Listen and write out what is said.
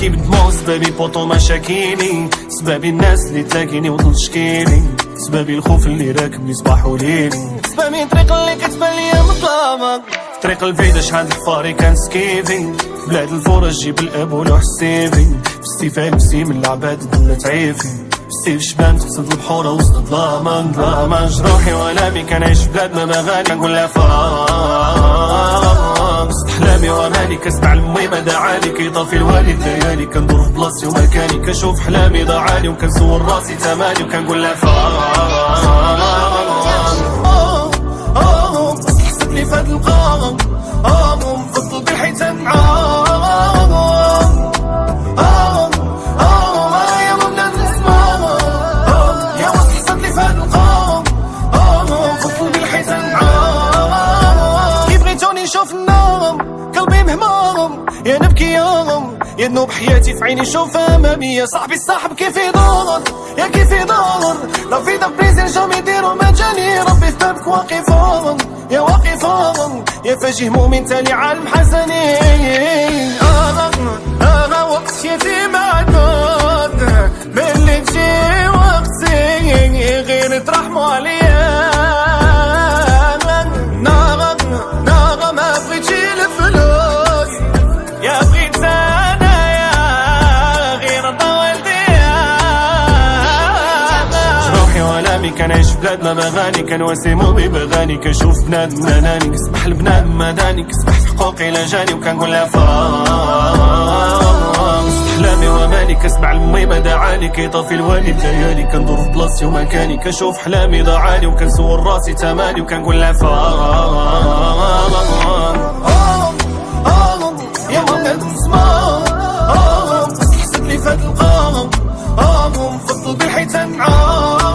نبكي بدموع سبابي بوطو مشاكيني، سبابي الناس اللي تلاقيني وطل تشكيني، سبابي الخوف اللي راكبني صباح وليل، سبابي الطريق اللي كتبان ليا مظلمة، في طريق البعيدة شحال الحفاري كان سكيفي، في بلاد الفورة جيب الاب ولوح السيفي، باستيفاء نفسي من العباد الدنيا تعيفي، بالسيف شبان تقصد البحورة وسط الظلام، ظلام جروحي والامي كنعيش في بلاد ما بغاني كنقول لها فاق، وسط احلامي واماني كسمع المي ما دعاني كيطفي الوالد ليالي، كندور في بلاصتي ومكاني كنشوف حلامي ضاعاني، وكنسول راسي تماني وكنقول لها فاق، بس حسيت لي فهاد القام مفضل بالحيتان معاهم، شوف النوم قلبي مهموم، يا نبكي يوم يا ذنوب حياتي في عيني شوف امامي، يا صاحبي الصاحب كيف يدور يا كيف يدور، لو في ذا بليزير جاو يديروا مجاني، ربي في بابك واقفون يا واقفون، يا فاجئ مؤمن تالي عالم حزني، انا وقت يتي معدود باللي تجي وقتي غير ترحموا عليا، كنعيش في بلاد ما بغاني كنواسي موبي بغاني، كنشوف بنادم ناناني كسبح البنادم مداني، كسبح في حقوقي لا جاني وكنقول لها فاق، وسط احلامي واماني كسمع المي ما دعاني كيطفي الوالد ليالي، كندور في بلاصتي ومكاني كنشوف حلامي ضاعاني، وكنسول راسي تماني وكنقول لها فاق، يا مولد الزمان بس حسيت لي فهاد القام مفضل بالحيتان معاهم.